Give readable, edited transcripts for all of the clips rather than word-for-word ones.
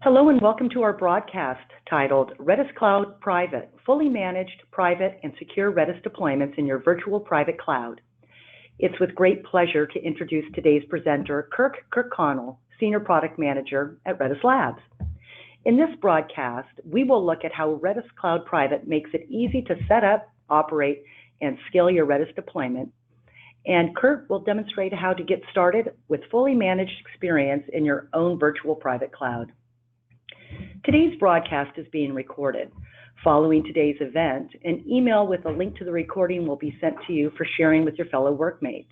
Hello and welcome to our broadcast titled Redis Cloud Private, Fully Managed, Private, and Secure Redis Deployments in Your Virtual Private Cloud. It's with great pleasure to introduce today's presenter, Kirk Kirkconnell, Senior Product Manager at Redis Labs. In this broadcast, we will look at how Redis Cloud Private makes it easy to set up, operate, and scale your Redis deployment. And Kirk will demonstrate how to get started with fully managed experience in your own virtual private cloud. Today's broadcast is being recorded. Following today's event, an email with a link to the recording will be sent to you for sharing with your fellow workmates.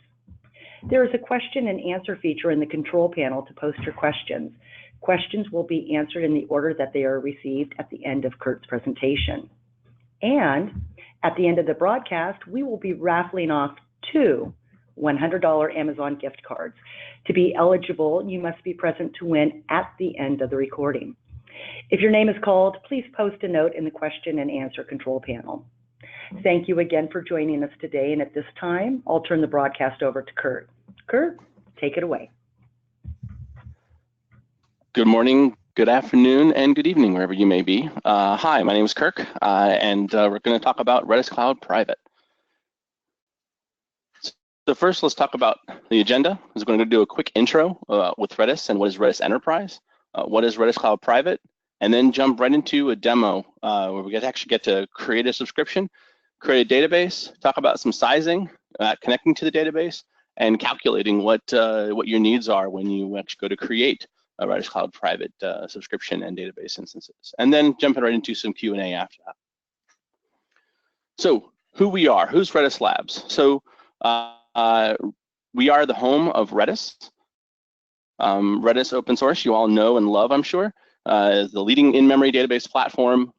There is a question and answer feature in the control panel to post your questions. Questions will be answered in the order that they are received at the end of Kurt's presentation. And at the end of the broadcast, we will be raffling off 2 $100 Amazon gift cards. To be eligible, you must be present to win at the end of the recording. If your name is called, please post a note in the question and answer control panel. Thank you again for joining us today, and at this time, I'll turn the broadcast over to Kurt. Kurt, take it away. Good morning, good afternoon, and good evening, wherever you may be. Hi, my name is Kirk, and we're going to talk about Redis Cloud Private. So first, let's talk about the agenda. We're going to do a quick intro with Redis and what is Redis Enterprise, what is Redis Cloud Private, and then jump right into a demo where we actually get to create a subscription, create a database, talk about some sizing, connecting to the database, and calculating what your needs are when you actually go to create a Redis Cloud Private subscription and database instances. And then jumping right into some Q&A after that. So who we are, who's Redis Labs? So we are the home of Redis. Redis open source, you all know and love, I'm sure, is the leading in-memory database platform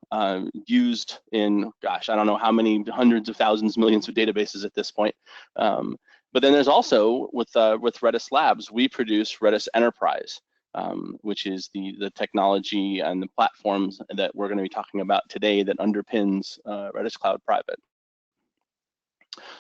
used in, gosh, I don't know how many hundreds of thousands, millions of databases at this point. But then there's also, with Redis Labs, we produce Redis Enterprise, which is the technology and the platforms that we're going to be talking about today that underpins Redis Cloud Private.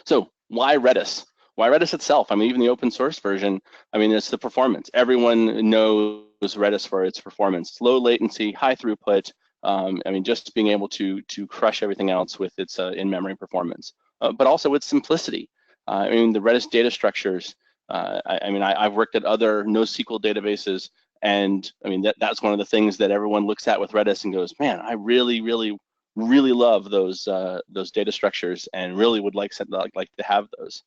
So why Redis? Why Redis itself? I mean, even the open source version, I mean, it's the performance. Everyone knows Redis for its performance. Low latency, high throughput. I mean, just being able to crush everything else with its in-memory performance. But also its simplicity. I mean, the Redis data structures. I've worked at other NoSQL databases, and I mean, that's one of the things that everyone looks at with Redis and goes, man, I really love those data structures and really would like to have those.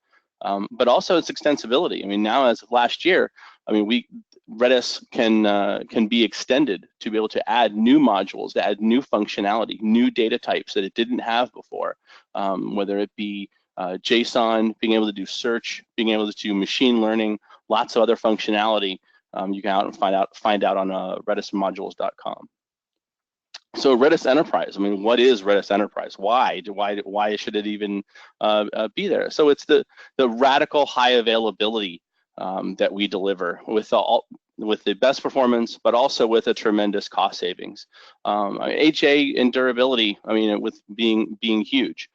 But also its extensibility. I mean, now as of last year, I mean, Redis can be extended to be able to add new modules, to add new functionality, new data types that it didn't have before, whether it be JSON, being able to do search, being able to do machine learning, lots of other functionality. You can out and find out on redismodules.com. So Redis Enterprise, I mean, what is Redis Enterprise? Why should it even be there? So it's the radical high availability that we deliver with the best performance, but also with a tremendous cost savings. HA and durability, I mean, with being huge.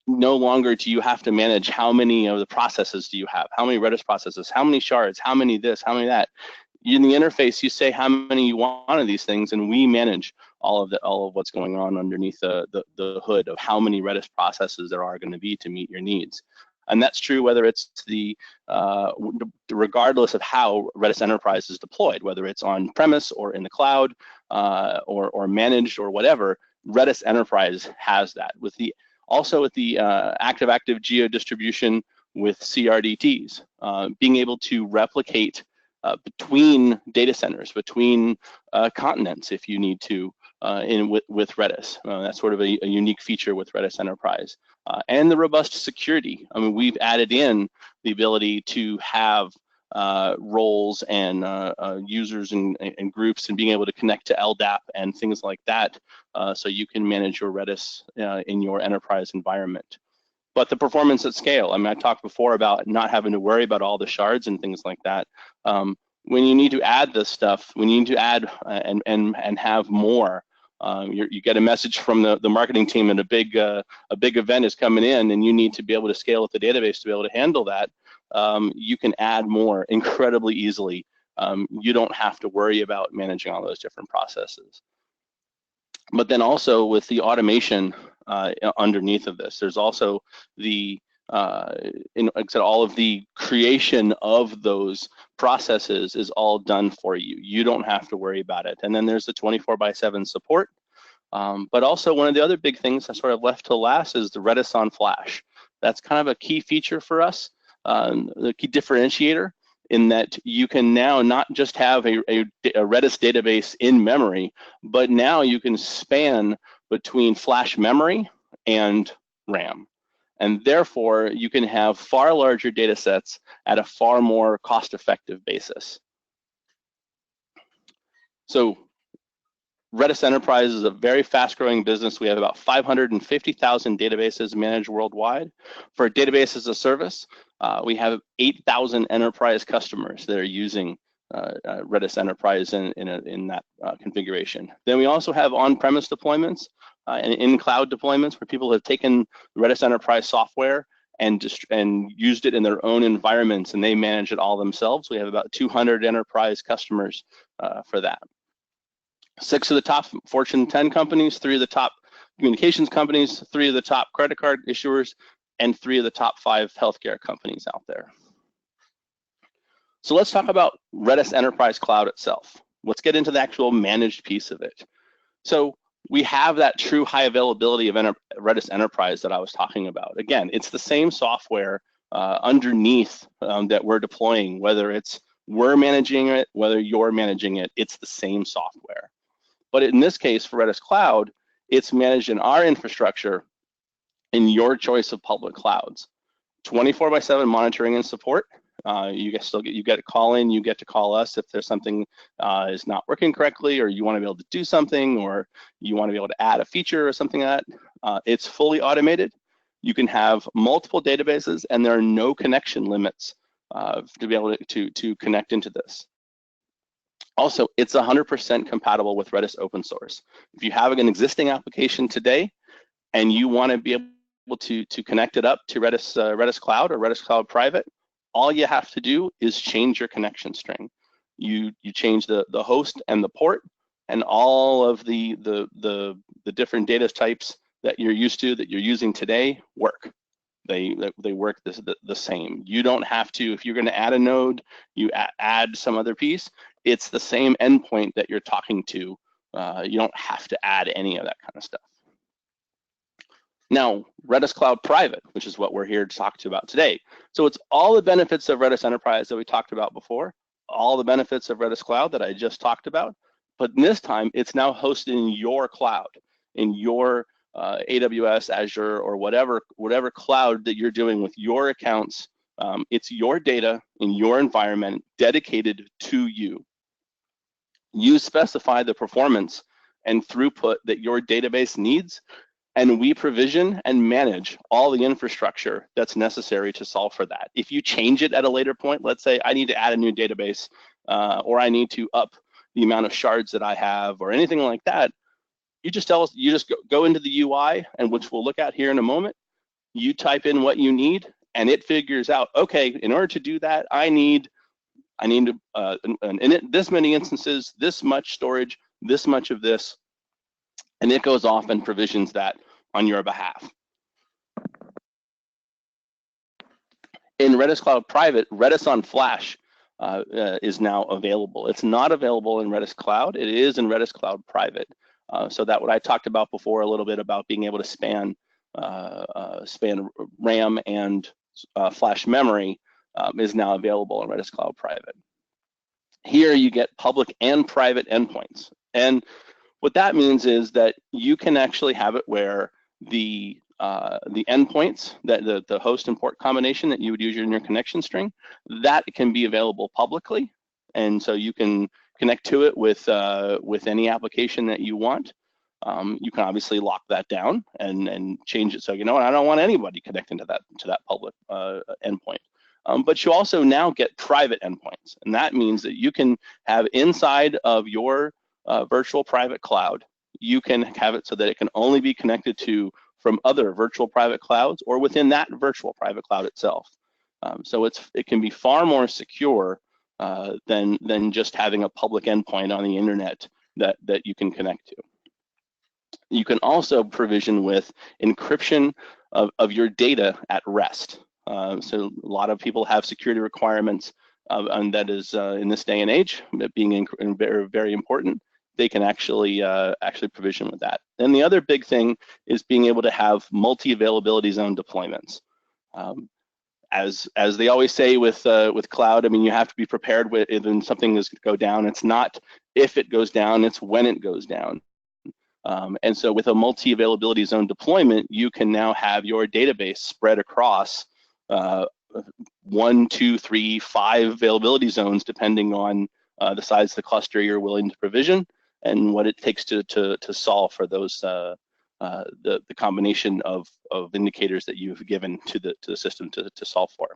No longer do you have to manage how many of the processes do you have, how many Redis processes, how many shards, how many this, how many that. In the interface, you say how many you want of these things, and we manage all of what's going on underneath the hood of how many Redis processes there are going to be to meet your needs. And that's true whether it's regardless of how Redis Enterprise is deployed, whether it's on premise or in the cloud or managed or whatever. Redis Enterprise has that also with the active geo distribution with CRDTs, being able to replicate between data centers, between continents, if you need to, with Redis. That's sort of a unique feature with Redis Enterprise. And the robust security. I mean, we've added in the ability to have roles and users and groups and being able to connect to LDAP and things like that, so you can manage your Redis in your enterprise environment. But the performance at scale, I mean, I talked before about not having to worry about all the shards and things like that. When you need to add this stuff, when you need to add and have more, you get a message from the marketing team and a big event is coming in, and you need to be able to scale up the database to be able to handle that. You can add more incredibly easily you don't have to worry about managing all those different processes. But then also with the automation underneath of this, there's also the like I said, all of the creation of those processes is all done for you. You don't have to worry about it. And then there's the 24/7 support. But also one of the other big things I sort of left to last is the Redis on Flash. That's kind of a key feature for us, the key differentiator, in that you can now not just have a Redis database in memory, but now you can span between flash memory and RAM. And therefore, you can have far larger data sets at a far more cost-effective basis. So Redis Enterprise is a very fast-growing business. We have about 550,000 databases managed worldwide. For database as a service, we have 8,000 enterprise customers that are using Redis Enterprise in that configuration. Then we also have on-premise deployments and in-cloud deployments where people have taken Redis Enterprise software and used it in their own environments, and they manage it all themselves. We have about 200 enterprise customers for that. 6 of the top Fortune 10 companies, 3 of the top communications companies, 3 of the top credit card issuers, and 3 of the top 5 healthcare companies out there. So let's talk about Redis Enterprise Cloud itself. Let's get into the actual managed piece of it. So we have that true high availability of Redis Enterprise that I was talking about. Again, it's the same software underneath that we're deploying, whether we're managing it, whether you're managing it, it's the same software. But in this case, for Redis Cloud, it's managed in our infrastructure in your choice of public clouds. 24/7 monitoring and support. You get to call in, you get to call us if there's something is not working correctly, or you want to be able to do something, or you want to be able to add a feature or something like that. It's fully automated. You can have multiple databases, and there are no connection limits to be able to connect into this. Also, it's 100% compatible with Redis open source. If you have an existing application today and you want to be able to connect it up to Redis Cloud or Redis Cloud Private, all you have to do is change your connection string. You change the host and the port, and all of the different data types that you're used to, that you're using today, work. They work the same. You don't have to, if you're going to add a node, you add some other piece, it's the same endpoint that you're talking to. You don't have to add any of that kind of stuff. Now, Redis Cloud Private, which is what we're here to talk to about today. So it's all the benefits of Redis Enterprise that we talked about before, all the benefits of Redis Cloud that I just talked about, but this time it's now hosted in your cloud, in your AWS, Azure, or whatever cloud that you're doing with your accounts. It's your data in your environment dedicated to you. You specify the performance and throughput that your database needs, and we provision and manage all the infrastructure that's necessary to solve for that. If you change it at a later point, let's say I need to add a new database, or I need to up the amount of shards that I have, or anything like that, you just tell us, you just go into the UI, and which we'll look at here in a moment. You type in what you need, and it figures out, okay, in order to do that, I need this many instances, this much storage, this much of this, and it goes off and provisions that on your behalf. In Redis Cloud Private, Redis on Flash is now available. It's not available in Redis Cloud. It is in Redis Cloud Private. So that what I talked about before a little bit about being able to span RAM and flash memory is now available in Redis Cloud Private. Here you get public and private endpoints. And what that means is that you can actually have it where the endpoints, that the host and port combination that you would use in your connection string, that can be available publicly, and so you can connect to it with any application that you want. You can obviously lock that down and change it so you know what, I don't want anybody connecting to that public endpoint. But you also now get private endpoints, and that means that you can have inside of your virtual private cloud, you can have it so that it can only be connected to from other virtual private clouds or within that virtual private cloud itself. So it can be far more secure than just having a public endpoint on the internet that you can connect to. You can also provision with encryption of your data at rest. So a lot of people have security requirements, and that is in this day and age, being very, very important. They can actually provision with that. And the other big thing is being able to have multi-availability zone deployments. As they always say with cloud, I mean, you have to be prepared when something is going to go down. It's not if it goes down, it's when it goes down. And so with a multi-availability zone deployment, you can now have your database spread across 1, 2, 3, 5 availability zones, depending on the size of the cluster you're willing to provision and what it takes to solve for those the combination of indicators that you've given to the system to solve for.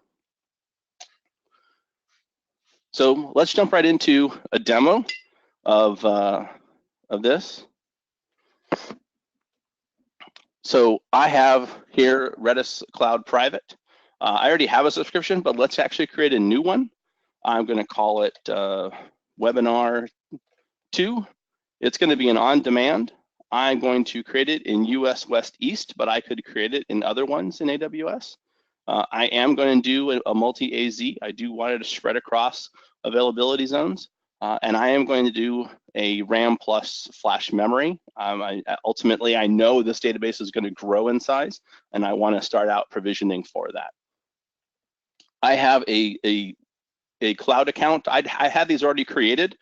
So let's jump right into a demo of this. So I have here Redis Cloud Private. I already have a subscription, but let's actually create a new one. I'm going to call it Webinar 2. It's going to be an on-demand. I'm going to create it in US West East, but I could create it in other ones in AWS. I am going to do a multi-AZ. I do want it to spread across availability zones. And I am going to do a RAM plus flash memory. Ultimately, I know this database is going to grow in size, and I want to start out provisioning for that. I have a cloud account. I had these already created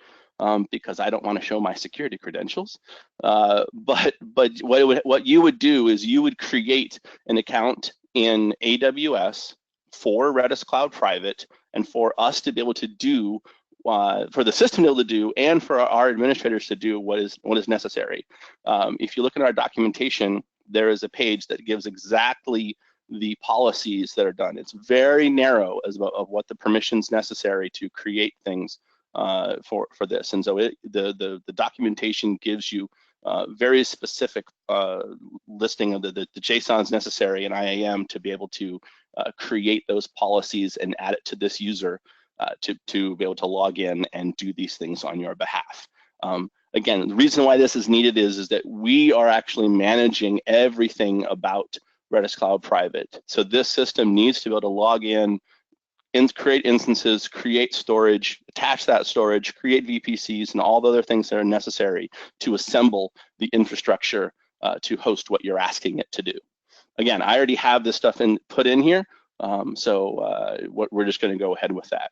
because I don't want to show my security credentials. But what you would do is you would create an account in AWS for Redis Cloud Private, and for us to be able to do for the system to be able to do, and for our administrators to do what is necessary. If you look at our documentation, there is a page that gives exactly the policies that are done. It's very narrow of what the permissions necessary to create things for this. And so the documentation gives you very specific listing of the JSONs necessary in IAM to be able to create those policies and add it to this user to be able to log in and do these things on your behalf. Again, the reason why this is needed is that we are actually managing everything about Redis Cloud Private. So this system needs to be able to log in, create instances, create storage, attach that storage, create VPCs, and all the other things that are necessary to assemble the infrastructure to host what you're asking it to do. Again, I already have this stuff put in here, so we're just going to go ahead with that.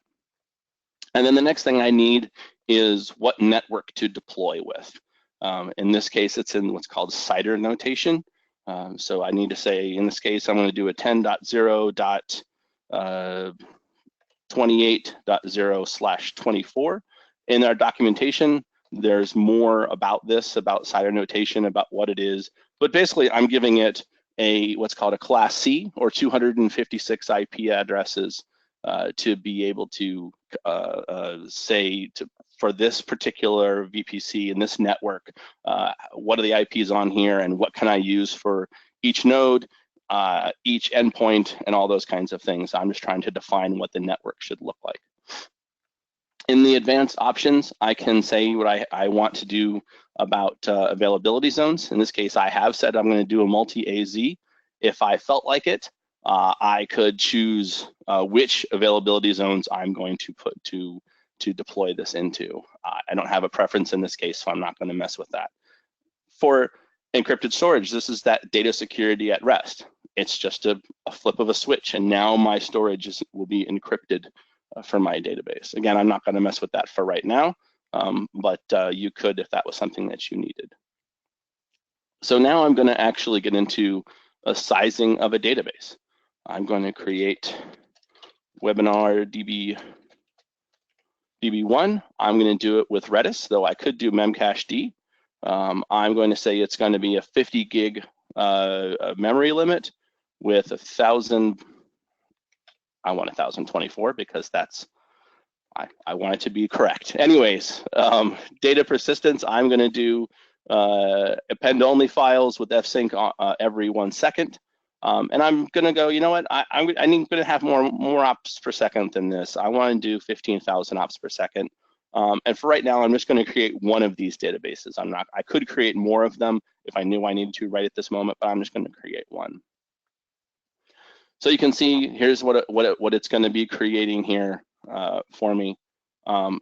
And then the next thing I need is what network to deploy with. In this case, it's in what's called CIDR notation. So I need to say, in this case, I'm going to do a 10.0.28.0/24. In our documentation, there's more about this, about CIDR notation, about what it is. But basically, I'm giving it what's called a Class C, or 256 IP addresses, to be able to say for this particular VPC in this network, what are the IPs on here, and what can I use for each node, each endpoint, and all those kinds of things. I'm just trying to define what the network should look like. In the advanced options, I can say what I want to do about availability zones. In this case, I have said I'm going to do a multi-AZ. If I felt like it, I could choose which availability zones I'm going to put to deploy this into. I don't have a preference in this case, so I'm not going to mess with that. For encrypted storage, this is that data security at rest. It's just a flip of a switch, and now my storage will be encrypted for my database. Again, I'm not going to mess with that for right now, but you could if that was something that you needed. So now I'm going to actually get into a sizing of a database. I'm going to create webinar DB1. I'm going to do it with Redis, though I could do memcached. I'm going to say it's going to be a 50 gig memory limit with 1,000. I want 1,024 because that's, I want it to be correct. Anyways, data persistence, I'm going to do append only files with fsync every 1 second. And I'm going to go, you know what, I'm going to have more ops per second than this. I want to do 15,000 ops per second. And for right now, I'm just going to create one of these databases. I could create more of them if I knew I needed to right at this moment, but I'm just going to create one. So you can see here's what it's going to be creating here for me. I'm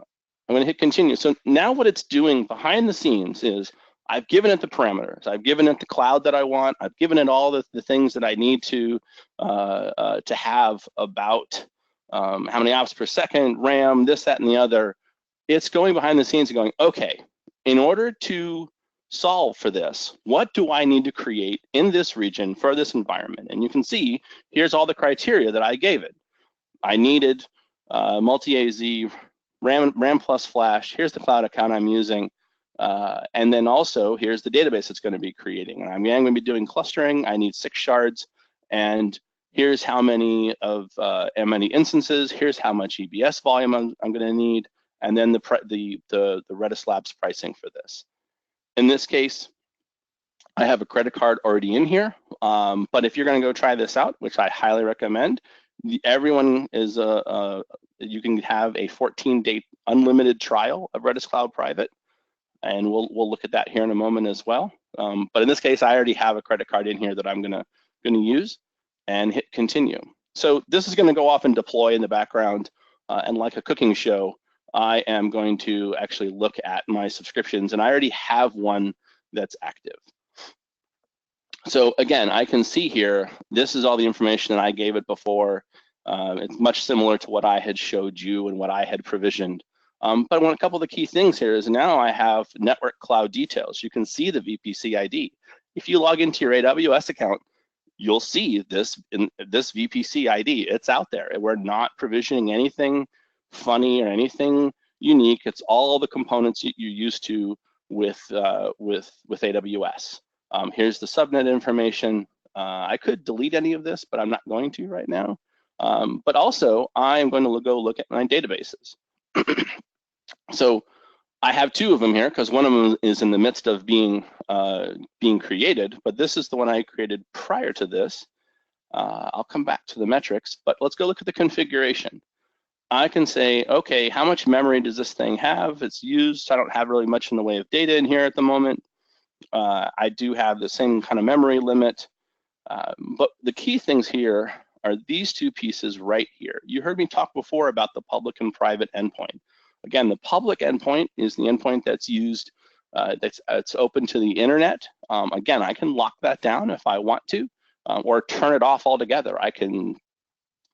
going to hit continue. So now what it's doing behind the scenes is I've given it the parameters. I've given it the cloud that I want. I've given it all the things that I need to have about how many ops per second, RAM, this, that, and the other. It's going behind the scenes and going, okay, in order to solve for this, what do I need to create in this region for this environment? And you can see, here's all the criteria that I gave it. I needed multi-AZ, RAM plus flash, here's the cloud account I'm using, and then also here's the database it's going to be creating. And I'm going to be doing clustering, I need 6 shards, and here's how many instances, here's how much EBS volume I'm going to need, and then the Redis Labs pricing for this. In this case, I have a credit card already in here, but if you're going to go try this out, which I highly recommend, everyone is you can have a 14-day unlimited trial of Redis Cloud Private, and we'll look at that here in a moment as well. But in this case, I already have a credit card in here that I'm gonna use, and hit continue. So this is going to go off and deploy in the background, and like a cooking show, I am going to actually look at my subscriptions, and I already have one that's active. So again, I can see here, this is all the information that I gave it before. It's much similar to what I had showed you and what I had provisioned. But a couple of the key things here is now I have network cloud details. You can see the VPC ID. If you log into your AWS account, you'll see this VPC ID. It's out there. We're not provisioning anything funny or anything unique. It's all the components you're used to with AWS. Here's the subnet information. I could delete any of this, but I'm not going to right now. But also, I'm going to go look at my databases. So I have 2 of them here because one of them is in the midst of being created, but this is the one I created prior to this. I'll come back to the metrics, but let's go look at the configuration. I can say, okay, how much memory does this thing have? It's used. I don't have really much in the way of data in here at the moment. I do have the same kind of memory limit, but the key things here are these 2 pieces right here. You heard me talk before about the public and private endpoint. Again, the public endpoint is the endpoint that's used, that's open to the internet. Again, I can lock that down if I want to, or turn it off altogether.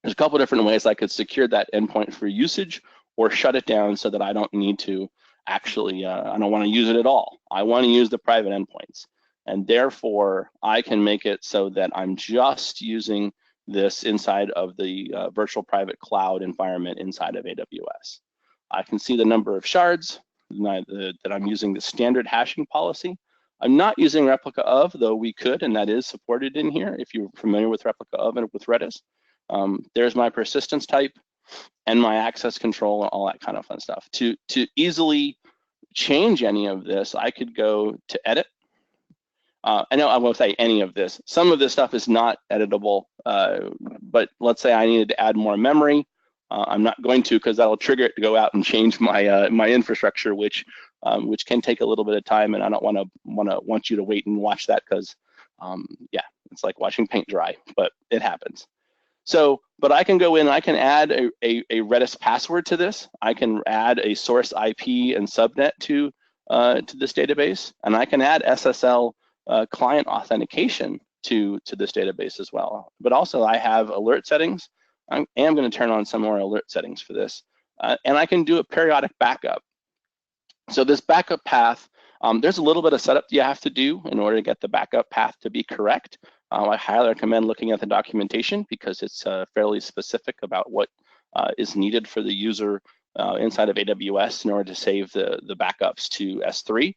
There's a couple different ways I could secure that endpoint for usage or shut it down so that I don't need to actually, I don't want to use it at all. I want to use the private endpoints. And therefore, I can make it so that I'm just using this inside of the virtual private cloud environment inside of AWS. I can see the number of shards, that I'm using the standard hashing policy. I'm not using replica of, though we could, and that is supported in here if you're familiar with replica of and with Redis. There's my persistence type and my access control and all that kind of fun stuff. To easily change any of this, I could go to edit. I know I won't say any of this. Some of this stuff is not editable, but let's say I needed to add more memory. I'm not going to, because that'll trigger it to go out and change my my infrastructure, which can take a little bit of time, and I don't want you to wait and watch that because yeah, it's like watching paint dry, but it happens. So, but I can go in, I can add a Redis password to this. I can add a source IP and subnet to this database, and I can add SSL client authentication to this database as well. But also, I have alert settings. I am going to turn on some more alert settings for this, and I can do a periodic backup. So this backup path, there's a little bit of setup you have to do in order to get the backup path to be correct. I highly recommend looking at the documentation because it's fairly specific about what is needed for the user inside of AWS in order to save the backups to S3.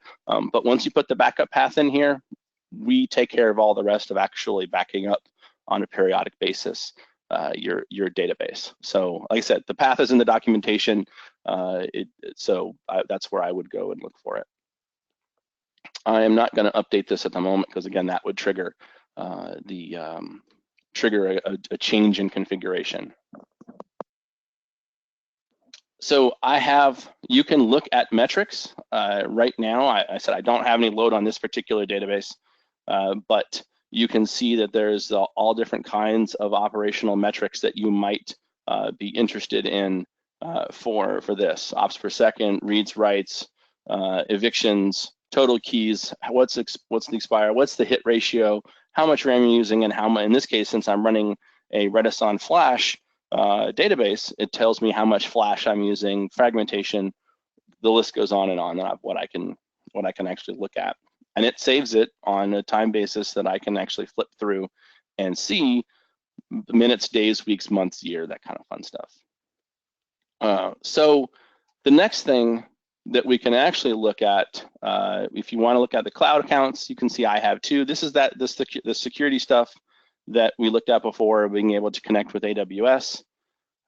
But once you put the backup path in here, we take care of all the rest of actually backing up on a periodic basis your database. So like I said, the path is in the documentation, that's where I would go and look for it. I am not going to update this at the moment because again, that would trigger the trigger a change in configuration. So you can look at metrics. Right now, I said I don't have any load on this particular database, but you can see that there's all different kinds of operational metrics that you might be interested in for this. Ops per second, reads, writes, evictions, total keys, what's the expire, what's the hit ratio, how much RAM you're using, and how much, in this case, since I'm running a Redis on Flash database, it tells me how much flash I'm using, fragmentation, the list goes on of what I can actually look at. And it saves it on a time basis that I can actually flip through and see minutes, days, weeks, months, year, that kind of fun stuff. So the next thing that we can actually look at, if you want to look at the cloud accounts, you can see I have two. This is the security stuff that we looked at before, being able to connect with AWS.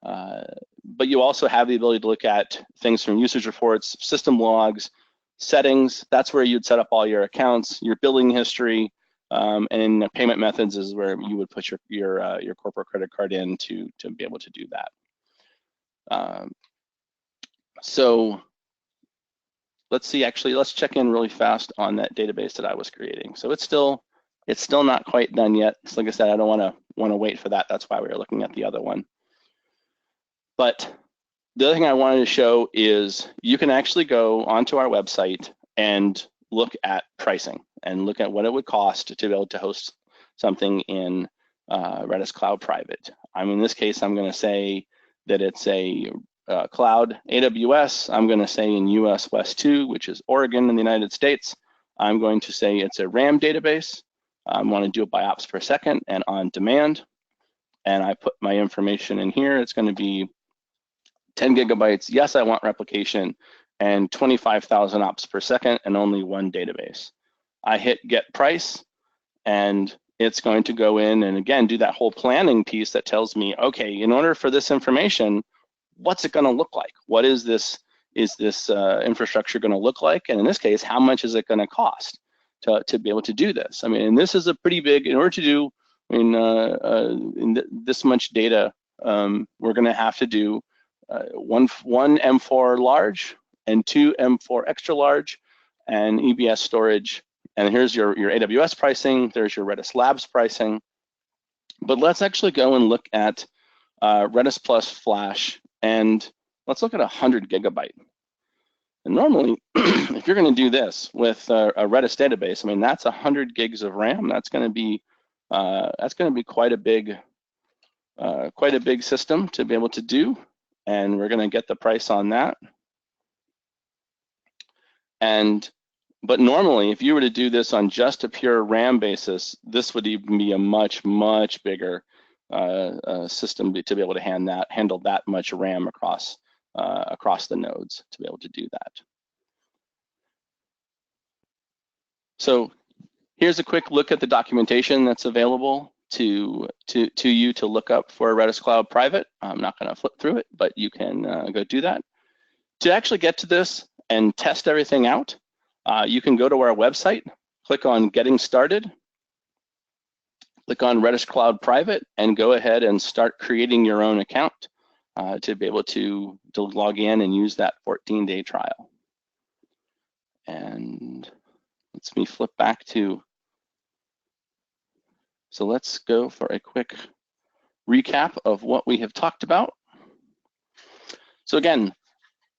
But you also have the ability to look at things from usage reports, system logs, settings. That's where you'd set up all your accounts, your billing history, and payment methods is where you would put your corporate credit card in to be able to do that. So let's see. Actually, let's check in really fast on that database that I was creating. So it's still not quite done yet. So like I said, I don't want to wait for that. That's why we were looking at the other one. But the other thing I wanted to show is you can actually go onto our website and look at pricing and look at what it would cost to be able to host something in Redis Cloud Private. In this case, I'm going to say that it's a cloud AWS. I'm going to say in US West 2, which is Oregon in the United States. I'm going to say it's a RAM database. I want to do it by ops per second and on demand. And I put my information in here. It's going to be 10 gigabytes. Yes, I want replication, and 25,000 ops per second and only one database. I hit get price, and it's going to go in and again do that whole planning piece that tells me, okay, in order for this information, what's it going to look like? What is this infrastructure going to look like? And in this case, how much is it going to cost to be able to do this? And this is a pretty big, in order to do, this much data, we're going to have to do one M4 large and two M4 extra large and EBS storage. And here's your AWS pricing. There's your Redis Labs pricing. But let's actually go and look at Redis plus Flash, and let's look at 100 gigabyte. And normally, if you're going to do this with a Redis database, that's 100 gigs of RAM. That's going to be quite a big system to be able to do. And we're going to get the price on that. But normally, if you were to do this on just a pure RAM basis, this would even be a much, much bigger system to be able to handle that much RAM across the nodes to be able to do that. So here's a quick look at the documentation that's available to you to look up for Redis Cloud Private. I'm not going to flip through it, but you can go do that. To actually get to this and test everything out, you can go to our website, click on Getting Started, click on Redis Cloud Private, and go ahead and start creating your own account to be able to log in and use that 14-day trial. And let's me flip back to. So let's go for a quick recap of what we have talked about. So again,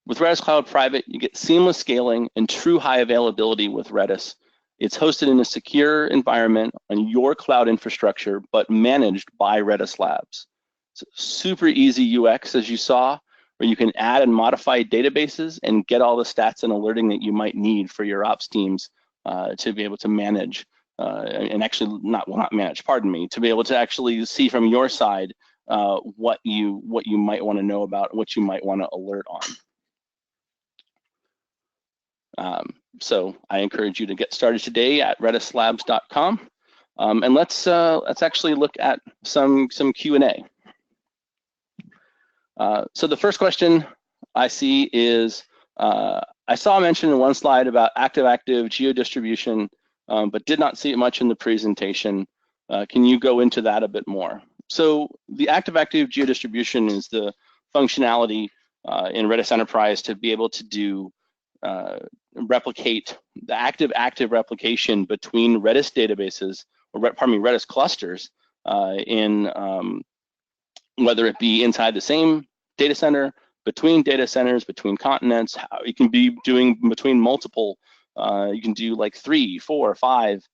with Redis Cloud Private, you get seamless scaling and true high availability with Redis. It's hosted in a secure environment on your cloud infrastructure, but managed by Redis Labs. It's super easy UX, as you saw, where you can add and modify databases and get all the stats and alerting that you might need for your ops teams to be able to manage. And actually not manage, pardon me, to be able to actually see from your side what you might want to know about, what you might want to alert on. So I encourage you to get started today at redislabs.com, and let's actually look at some Q&A. So the first question I see is, I saw mentioned in one slide about active-active geo distribution, but did not see it much in the presentation. Can you go into that a bit more? So the active-active geodistribution is the functionality in Redis Enterprise to be able to do replicate the active-active replication between Redis databases, or Redis clusters, in whether it be inside the same data center, between data centers, between continents. You can be doing between multiple. You can do like 3, 4, 5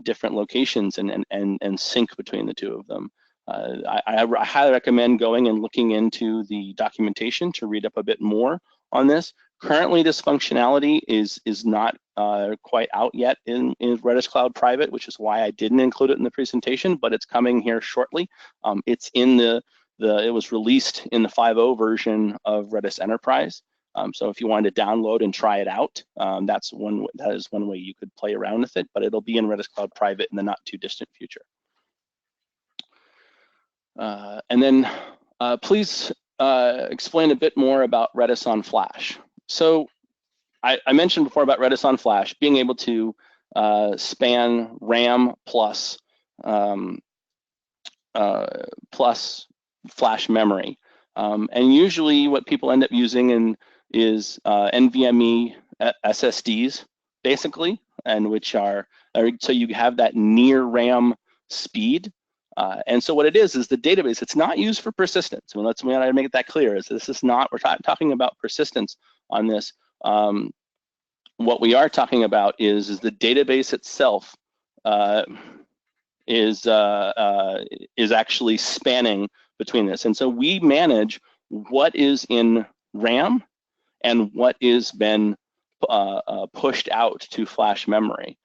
different locations and sync between the two of them. I highly recommend going and looking into the documentation to read up a bit more on this. Currently, this functionality is not quite out yet in Redis Cloud Private, which is why I didn't include it in the presentation, but it's coming here shortly. It's in it was released in the 5.0 version of Redis Enterprise. So if you wanted to download and try it out, that is one way you could play around with it, but it'll be in Redis Cloud Private in the not too distant future. And then please explain a bit more about Redis on Flash. So I mentioned before about Redis on Flash, being able to span RAM plus flash memory. And usually what people end up using is NVMe SSDs, basically, and which are, so you have that near RAM speed. And so what it is the database, it's not used for persistence. I mean, let's make it that clear, is this is not, we're talking about persistence on this. What we are talking about is the database itself is actually spanning between this. And so we manage what is in RAM and what is been pushed out to flash memory.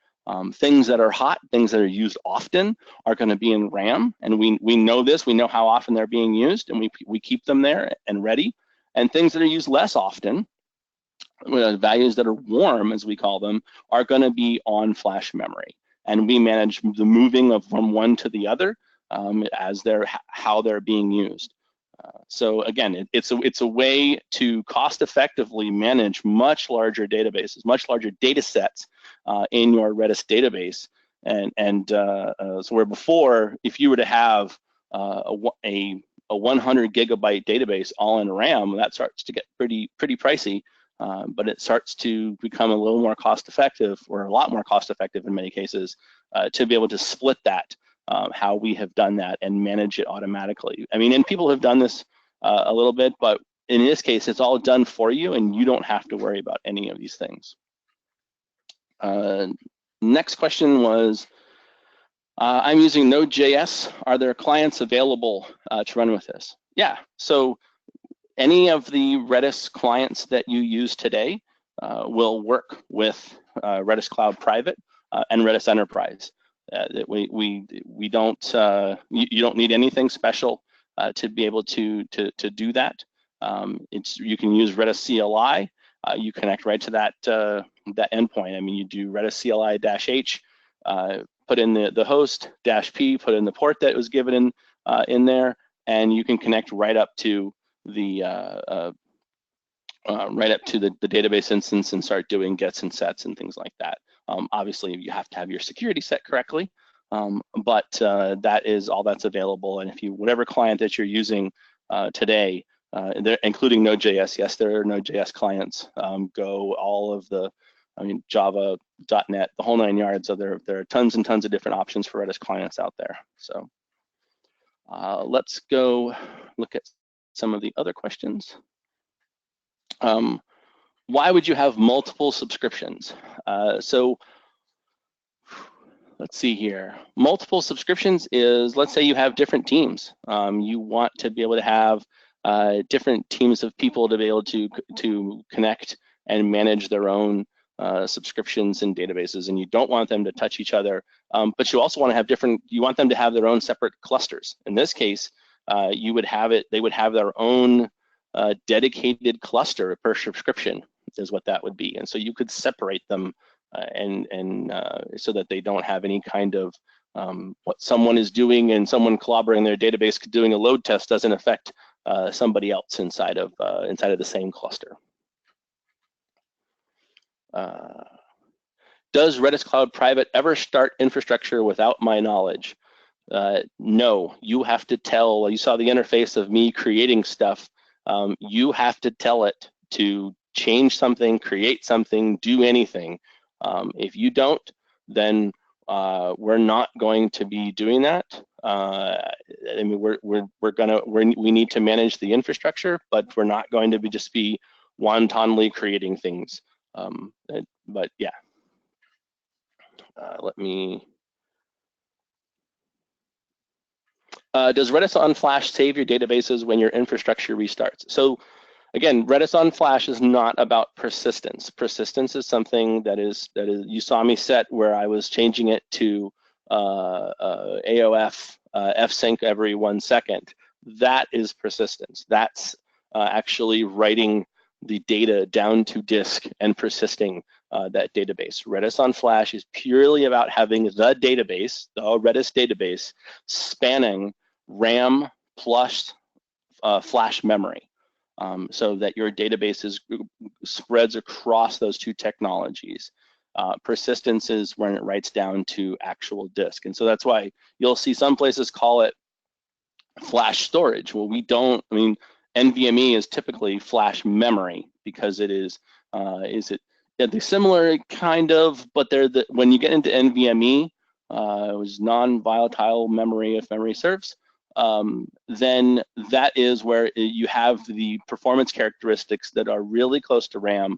Things that are hot, things that are used often are going to be in RAM, and we know this, we know how often they're being used, and we keep them there and ready. And things that are used less often, values that are warm, as we call them, are going to be on flash memory. And we manage the moving from one to the other as how they're being used. So again, it's a way to cost effectively manage much larger databases, much larger data sets in your Redis database. And so where before, if you were to have a 100 gigabyte database all in RAM, that starts to get pretty pricey. But it starts to become a little more cost effective, or a lot more cost effective in many cases, to be able to split that, how we have done that and manage it automatically. I mean, and people have done this a little bit, but in this case, it's all done for you and you don't have to worry about any of these things. Next question was, I'm using Node.js. Are there clients available to run with this? Yeah, so any of the Redis clients that you use today will work with Redis Cloud Private and Redis Enterprise. We don't, you don't need anything special to be able to do that. You can use Redis CLI. You connect right to that endpoint. I mean, you do Redis CLI -H, put in the host -P, put in the port that was given in there, and you can connect right up to the database instance and start doing gets and sets and things like that. Obviously, you have to have your security set correctly, but that is all that's available. And if whatever client that you're using today, including Node.js, yes, there are Node.js clients. Go, all of the, I mean, Java, .NET, the whole 9 yards. So there are tons and tons of different options for Redis clients out there. So let's go look at some of the other questions. Why would you have multiple subscriptions? So let's see here. Multiple subscriptions is, let's say you have different teams. You want to be able to have different teams of people to be able to connect and manage their own subscriptions and databases, and you don't want them to touch each other, but you also want to have you want them to have their own separate clusters. In this case, they would have their own dedicated cluster per subscription, is what that would be. And so you could separate them so that they don't have any kind of what someone is doing and someone collaborating their database doing a load test doesn't affect somebody else inside of the same cluster. Does Redis Cloud Private ever start infrastructure without my knowledge? no, you have to tell, you saw the interface of me creating stuff. You have to tell it to change something, create something, do anything. If you don't, then we're not going to be doing that. I mean, we need to manage the infrastructure, but we're not going to just be wantonly creating things. But yeah, let me. Does Redis on Flash save your databases when your infrastructure restarts? So again, Redis on Flash is not about persistence. Persistence is something that is you saw me set where I was changing it to AOF fsync every 1 second. That is persistence. That's actually writing the data down to disk and persisting that database. Redis on Flash is purely about having the database, the Redis database, spanning RAM plus flash memory. So that your database spreads across those two technologies. Persistence is when it writes down to actual disk. And so that's why you'll see some places call it flash storage. Well, we don't, I mean, NVMe is typically flash memory because it is they're similar kind of, but when you get into NVMe, it was non-volatile memory if memory serves, then that is where you have the performance characteristics that are really close to RAM,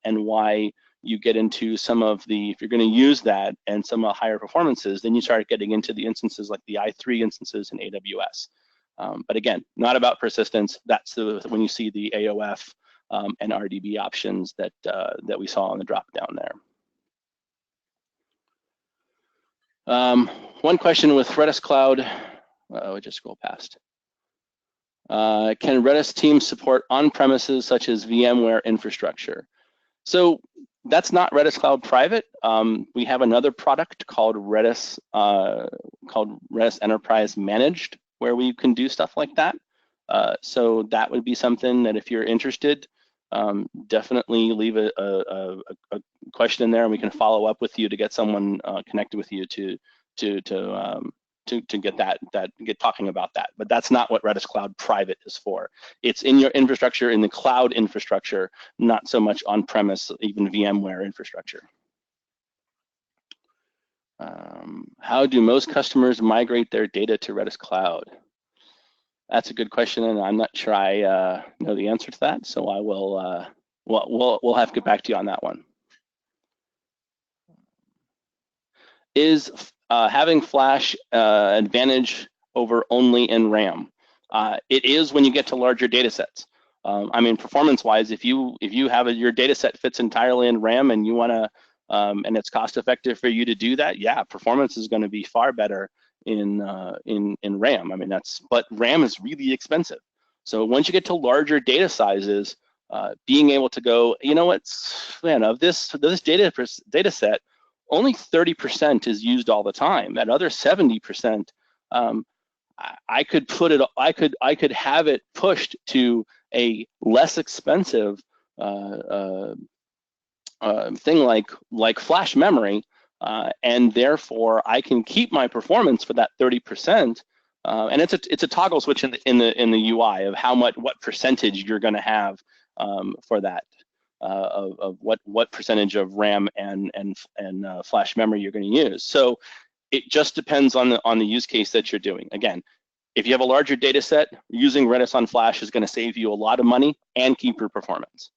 and why you get into some of the, if you're going to use that and some higher performances, then you start getting into the instances like the i3 instances in AWS. But again, not about persistence. That's when you see the AOF and RDB options that we saw on the drop down there. One question with Redis Cloud. We just scroll past. Can Redis teams support on-premises such as VMware infrastructure? So that's not Redis Cloud Private. We have another product called Redis Enterprise Managed, where we can do stuff like that. So that would be something that if you're interested, definitely leave a question in there, and we can follow up with you to get someone connected with you to get talking about that. But that's not what Redis Cloud Private is for. It's in your infrastructure, in the cloud infrastructure, not so much on-premise, even VMware infrastructure. How do most customers migrate their data to Redis Cloud? That's a good question, and I'm not sure I know the answer to that. So I will. We'll have to get back to you on that one. Is having Flash advantage over only in RAM? It is when you get to larger data sets. I mean, performance-wise, if you have your data set fits entirely in RAM and you want to, and it's cost-effective for you to do that, yeah, performance is going to be far better in RAM. I mean, but RAM is really expensive. So once you get to larger data sizes, being able to go, you know what, man, of this data set, only 30% is used all the time. That other 70%, I could have it pushed to a less expensive thing like flash memory, and therefore I can keep my performance for that 30%. And it's a toggle switch in the UI of what percentage you're going to have for that. Of what percentage of RAM and flash memory you're going to use. So it just depends on the use case that you're doing. Again, if you have a larger data set, using Redis on Flash is going to save you a lot of money and keep your performance.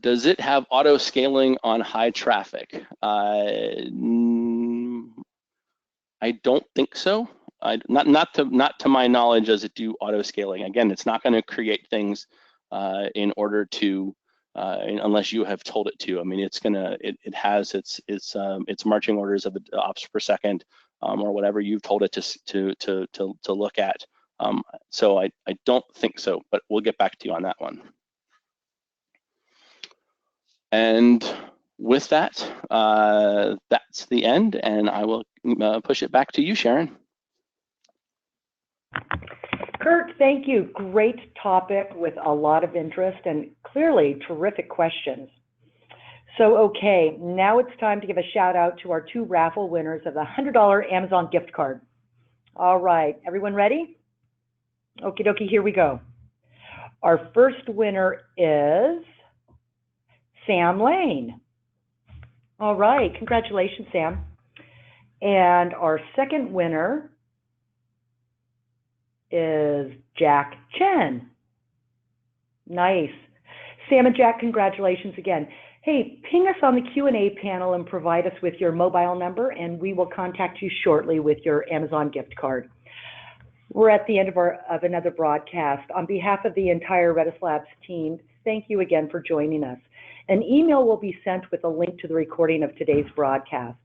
Does it have auto scaling on high traffic? I don't think so. Not to my knowledge does it do auto scaling. Again, it's not going to create things in order to unless you have told it to. I mean, it has its marching orders of the ops per second or whatever you've told it to look at. So I don't think so, but we'll get back to you on that one. And with that, that's the end, and I will push it back to you, Sharon. Kurt, thank you. Great topic with a lot of interest and clearly terrific questions. So, okay, now it's time to give a shout out to our 2 raffle winners of the $100 Amazon gift card. All right, everyone ready? Okie dokie, here we go. Our first winner is Sam Lane. All right, congratulations, Sam. And our second winner is Jack Chen. Nice. Sam and Jack, congratulations again. Hey, ping us on the Q&A panel and provide us with your mobile number, and we will contact you shortly with your Amazon gift card. We're at the end of another broadcast. On behalf of the entire Redis Labs team, thank you again for joining us. An email will be sent with a link to the recording of today's broadcast.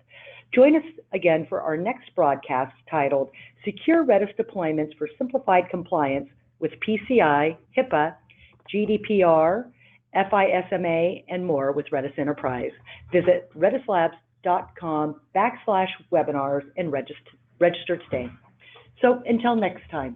Join us again for our next broadcast titled Secure Redis Deployments for Simplified Compliance with PCI, HIPAA, GDPR, FISMA, and more with Redis Enterprise. Visit redislabs.com/webinars and register today. So until next time.